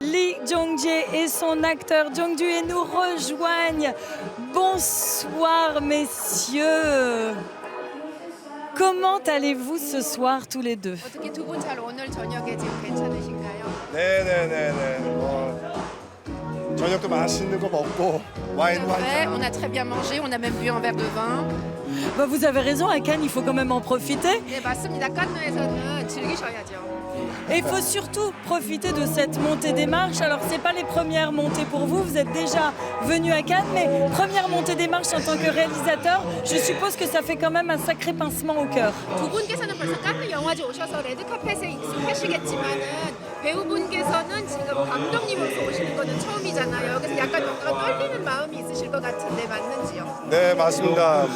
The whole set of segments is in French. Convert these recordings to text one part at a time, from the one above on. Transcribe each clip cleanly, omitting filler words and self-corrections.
Lee Jong-jae et son acteur Jong Due nous rejoignent. Bonsoir messieurs. Comment allez-vous ce soir tous les deux? 어떻게 두 분 잘 오늘 저녁에 지금 괜찮으신가요? 네네네네. 저녁도 맛있는 거 먹고 와인 Ouais, on 한잔. a très bien mangé, on a même bu un verre de vin. Bah, vous avez raison, à Cannes, il faut quand même en profiter. 네, 맞습니다. 깐누에서는 즐기셔야죠. Et il faut surtout profiter de cette montée des marches. Alors, ce n'est pas les premières montées pour vous, vous êtes déjà venu à Cannes, mais première montée des marches en tant que réalisateur, je suppose que ça fait quand même un sacré pincement au cœur. 두 분께서는 벌써 깐누 영화제 오셔서 레드카펫에 익숙하시겠지만은 배우분께서는 지금 감독님으로서 오시는 거는 처음이잖아요. 그래서 약간 뭔가 떨리는 마음이 있으실 것 같은데 맞는지요? 네 맞습니다.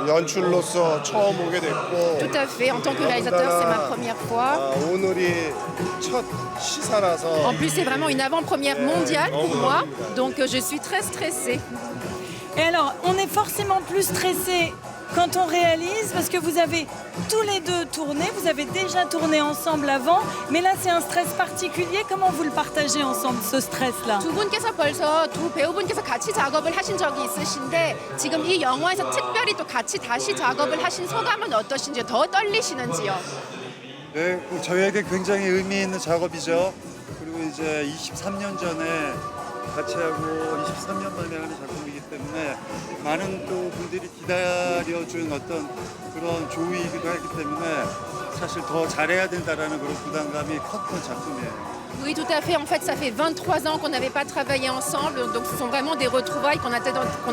연출로서 처음 오게 됐고. Tout à fait. En tant que réalisateur, c'est ma première fois. 오늘이 첫 시사라서. En plus, c'est vraiment une avant-première mondiale pour moi, donc je suis très stressée. Et alors, on est forcément plus stressé quand on réalise, parce que vous avez tous les deux tourné, vous avez déjà tourné ensemble avant, mais là c'est un stress particulier. Comment vous le partagez ensemble, ce stress-là? 두 분께서 벌써 두 배우분께서 같이 작업을 하신 적이 있으신데 지금 이 영화에서 특별히 또 같이 다시 작업을 하신 소감은 어떠신지요? 더 떨리시는지요? 네, 저희에게 굉장히 의미 있는 작업이죠. 그리고 이제 23년 전에 같이 하고 23년 만에 하는 작품이기 때문에 많은 또 분들이 기다려준 어떤 그런 조이기도 하기 때문에 사실 더 잘해야 된다라는 그런 부담감이 컸던 작품이에요. Oui, tout à fait. En fait, ça fait 23 ans qu'on n'avait pas travaillé ensemble. Donc, ce sont vraiment des retrouvailles qu'on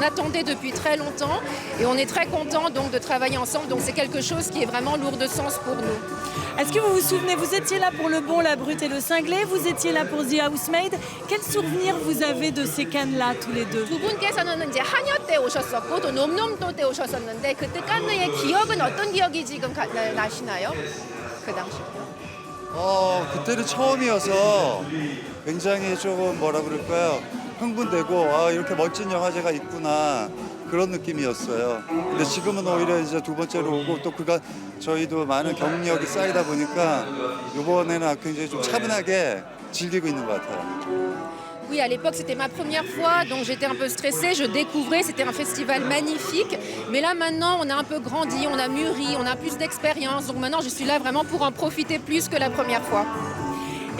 attendait depuis très longtemps. Et on est très content donc de travailler ensemble. Donc, c'est quelque chose qui est vraiment lourd de sens pour nous. Est-ce que vous vous souvenez, vous étiez là pour Le Bon, la Brute et le Cinglé, vous étiez là pour The Housemaid. Quel souvenir vous avez de ces Cannes-là, tous les deux? 두 분께서는 이제 한여 때 오셨었고 또 놈놈도 때 오셨었는데 그때 깐느의 기억은 어떤 기억이 지금 나시나요? 그 당시. 그때는 처음이어서 굉장히 조금 뭐라 그럴까요? 흥분되고 이렇게 멋진 영화제가 있구나 그런 느낌이었어요. 근데 지금은 오히려 이제 두 번째로 오고 또 저희도 많은 경력이 쌓이다 보니까 이번에는 굉장히 좀 차분하게 즐기고 있는 것 같아요. Oui, à l'époque, c'était ma première fois, donc j'étais un peu stressée, je découvrais, c'était un festival magnifique. Mais là, maintenant, on a un peu grandi, on a mûri, on a plus d'expérience. Donc maintenant, je suis là vraiment pour en profiter plus que la première fois.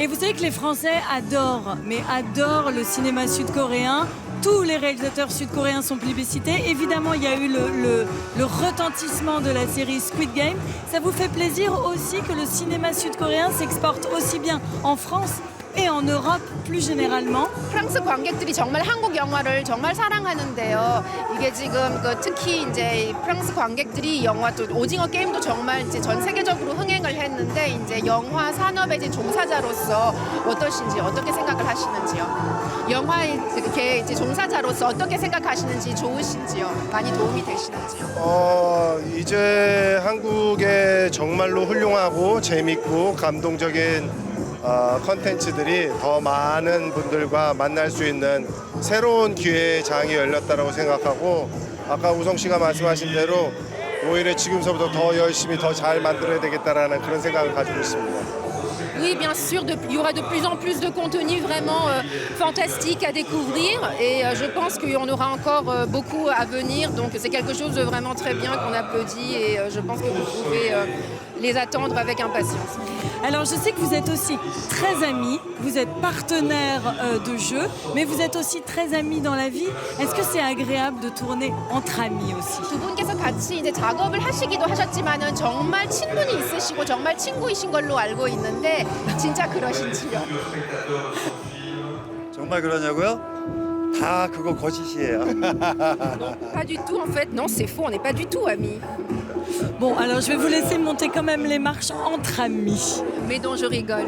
Et vous savez que les Français adorent, mais adorent le cinéma sud-coréen. Tous les réalisateurs sud-coréens sont plébiscités. Évidemment, il y a eu le retentissement de la série Squid Game. Ça vous fait plaisir aussi que le cinéma sud-coréen s'exporte aussi bien en France et en Europe plus généralement? 프랑스 관객들이 정말 한국 영화를 정말 사랑하는데요. 이게 지금 특히 이제 프랑스 관객들이 이 영화 또 오징어 게임도 정말 이제 전 세계적으로 흥행을 했는데 이제 영화 산업의 이제 종사자로서 어떠신지 어떻게 생각을 하시는지요? 영화의 이렇게 이제 종사자로서 어떻게 생각하시는지 좋으신지요? 많이 도움이 되시는지요? 이제 한국의 정말로 훌륭하고 재밌고 감동적인 컨텐츠들이 더 많은 분들과 만날 수 있는 새로운 기회의 장이 열렸다고 생각하고 아까 우성 씨가 말씀하신 대로 오히려 지금서부터 더 열심히 더 잘 만들어야 되겠다라는 그런 생각을 가지고 있습니다. Oui, bien sûr, il y aura de plus en plus de contenu vraiment fantastique à découvrir et je pense qu'il y en aura encore beaucoup à venir. Donc c'est quelque chose de vraiment très bien qu'on applaudit et je pense que vous pouvez les attendre avec impatience. Alors je sais que vous êtes aussi très amis, vous êtes partenaires de jeu, mais vous êtes aussi très amis dans la vie. Est-ce que c'est agréable de tourner entre amis aussi? 두 분께서 같이 이제 작업을 하시기도 하셨지만은 정말 친분이 있으시고 정말 친구이신 걸로 알고 있는데 진짜 그러신지요? 정말 그러냐고요? 다 그거 거짓이에요. Pas du tout en fait. Non, c'est faux, on n'est pas du tout amis. Bon, alors je vais vous laisser monter quand même les marches entre amis. Mais dont je rigole.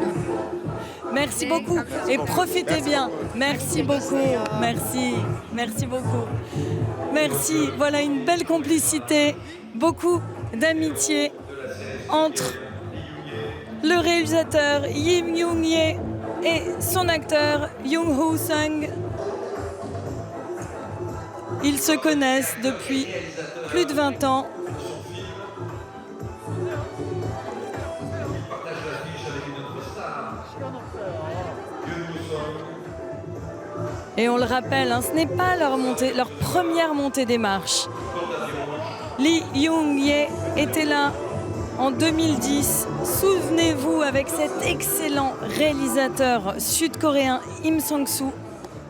Merci beaucoup et profitez bien. Merci beaucoup. Merci. Merci beaucoup. Merci. Voilà une belle complicité, beaucoup d'amitié entre le réalisateur Yim Young-jae et son acteur Jung Ho-sung. Ils se connaissent depuis plus de 20 ans. 시간 없어요. Et on le rappelle, hein, ce n'est pas leur première montée des marches. Lee Young-jae était là en 2010. Souvenez-vous, avec cet excellent réalisateur sud-coréen Im Sang-soo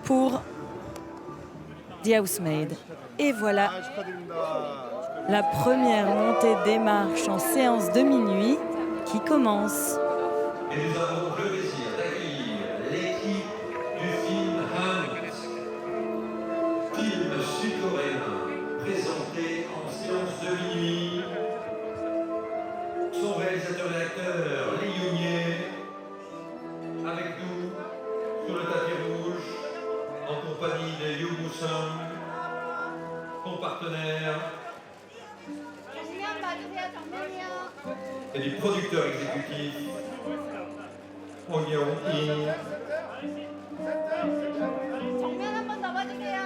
pour The Housemaid. Et voilà la première montée des marches en séance de minuit qui commence. Et nous avons le plaisir d'accueillir l'équipe du film Hunt, film sud-coréen présenté en séance de minuit. Son réalisateur et acteur, Lee Young-jae, avec nous sur le tapis rouge, en compagnie de Yoo Woo-sung, son partenaire, et du producteur exécutif, Hong Yeong-in. 정면 한 번 더 봐주세요.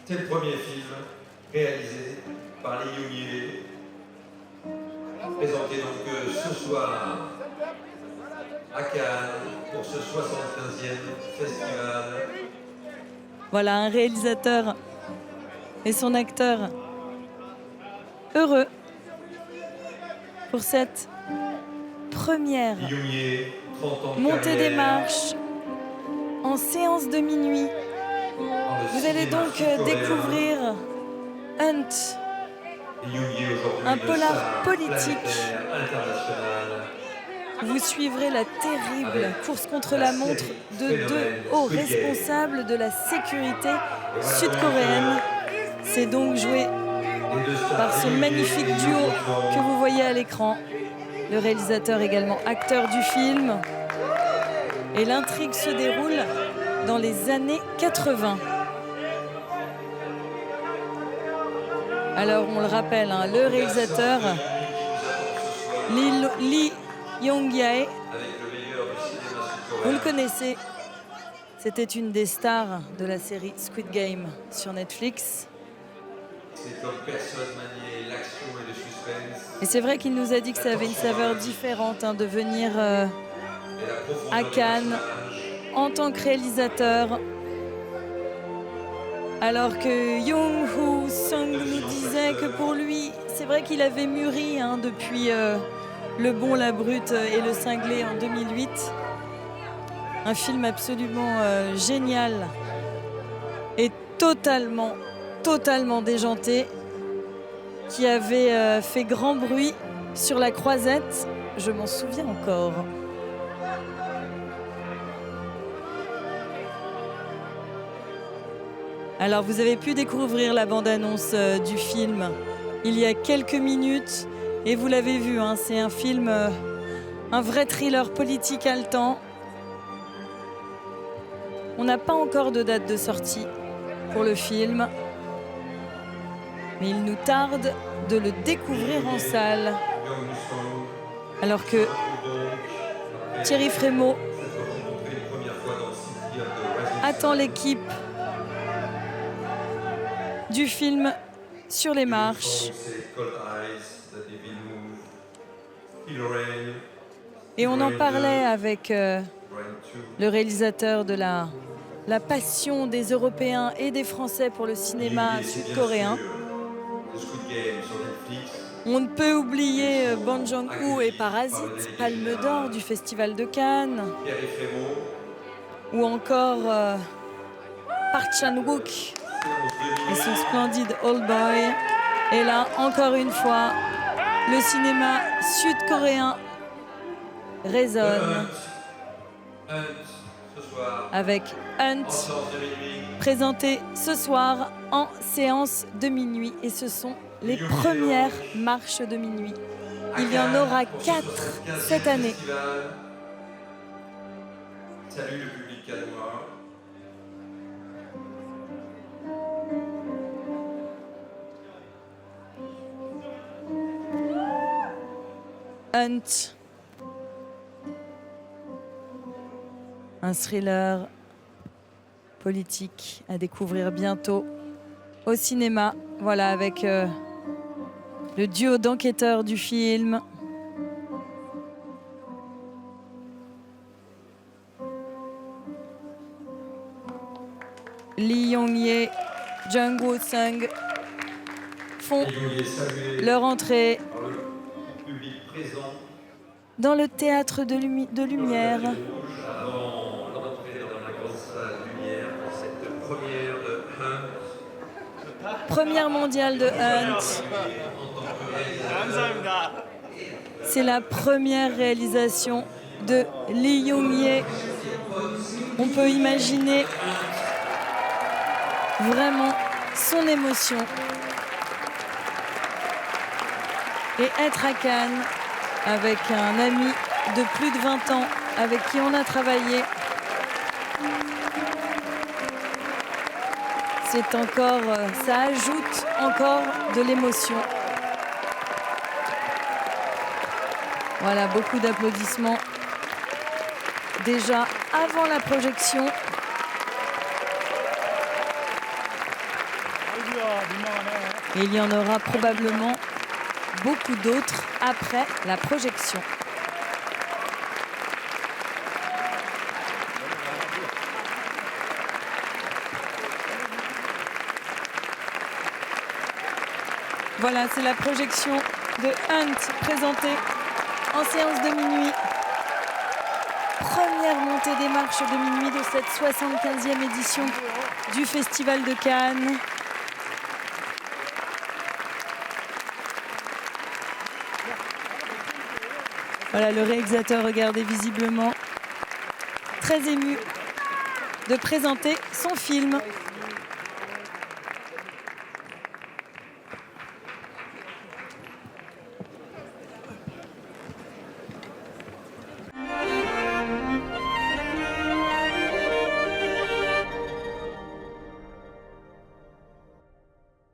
C'est le premier film réalisé par Lee Young-jae, présenté donc ce soir à Cannes pour ce 75e festival. Voilà un réalisateur et son acteur heureux pour cette première Lee Young-jae, 30 ans de montée des carrière marches en séance de minuit. dans le Vous allez cinéma donc sud-coréen. découvrir Hunt, Lee Young-jae, aujourd'hui un une polar star politique. planétaire internationale. Vous suivrez la terrible course contre la montre de deux hauts responsables de la sécurité sud-coréenne. C'est donc joué Les deux stars, par ce Lee Young-jae magnifique et duo Yoo Woo-sung. que vous voyez à l'écran. Le réalisateur également acteur du film. Et l'intrigue se déroule dans les années 80. Alors on le rappelle, hein, le réalisateur Lee Young-jae, Avec le meilleur du cinéma sud-coréen. vous le connaissez, c'était une des stars de la série Squid Game sur Netflix. C'est comme personne maniait l'action et le suspense. Et c'est vrai qu'il nous a dit que ça avait une saveur différente, hein, de venir Et la profondeur à du Cannes personnage. en tant que réalisateur. Alors que Young Woo-sung nous disait que pour lui, c'est vrai qu'il avait mûri, hein, depuis Le Bon, la Brute et Le Cinglé en 2008. Un film absolument génial et totalement déjanté, qui avait fait grand bruit sur la Croisette. Je m'en souviens encore. Alors vous avez pu découvrir la bande-annonce du film il y a quelques minutes et vous l'avez vu, hein, c'est un film, un vrai thriller politique haletant. On n'a pas encore de date de sortie pour le film, mais il nous tarde de le découvrir en salle. Yoo Woo-sung, Alors que donc, après Thierry Frémaux s'être rencontrés une première fois dans le cimetière de Westminster. attend l'équipe du film sur les marches. C'est Cold Eyes, The Devil Move, Kill Rain, Et on en parlait avec Rain 2. le réalisateur de la passion des Européens et des Français pour le cinéma Et c'est bien sud-coréen. sûr The Squid Game sur Netflix. On ne peut oublier Bong Joon-ho et Parasite, Palme d'Or du Festival de Cannes, Pierre et Frémaux, ou encore Park Chan-wook et son splendide Old Boy. Et là, encore une fois, le cinéma sud-coréen résonne Hunt, ce soir, avec Hunt, en séance de minuit. présenté ce soir en séance de minuit. Et ce sont les premières marches de minuit. Il y en aura 4 cette année. Salut le public cannois. Hunt, un thriller politique à découvrir bientôt au cinéma. Voilà, avec le duo d'enquêteurs du film. Lee Young-ye, Jung Woo-sung font Il est salué leur entrée par le public présent dans le théâtre de lumière. avant l'entrée dans la grande salle lumière pour cette première de Hunt. Première mondiale de Hunt. C'est la première réalisation de Lee Young-ye. On peut imaginer vraiment son émotion. Et être à Cannes avec un ami de plus de 20 ans avec qui on a travaillé. C'est encore, ça ajoute encore de l'émotion. Voilà, beaucoup d'applaudissements déjà avant la projection. Et il y en aura probablement beaucoup d'autres après la projection. Voilà, c'est la projection de Hunt présentée en séance de minuit. Première montée des marches de minuit de cette 75e édition du Festival de Cannes. Voilà, le réalisateur, regardez visiblement très ému de présenter son film.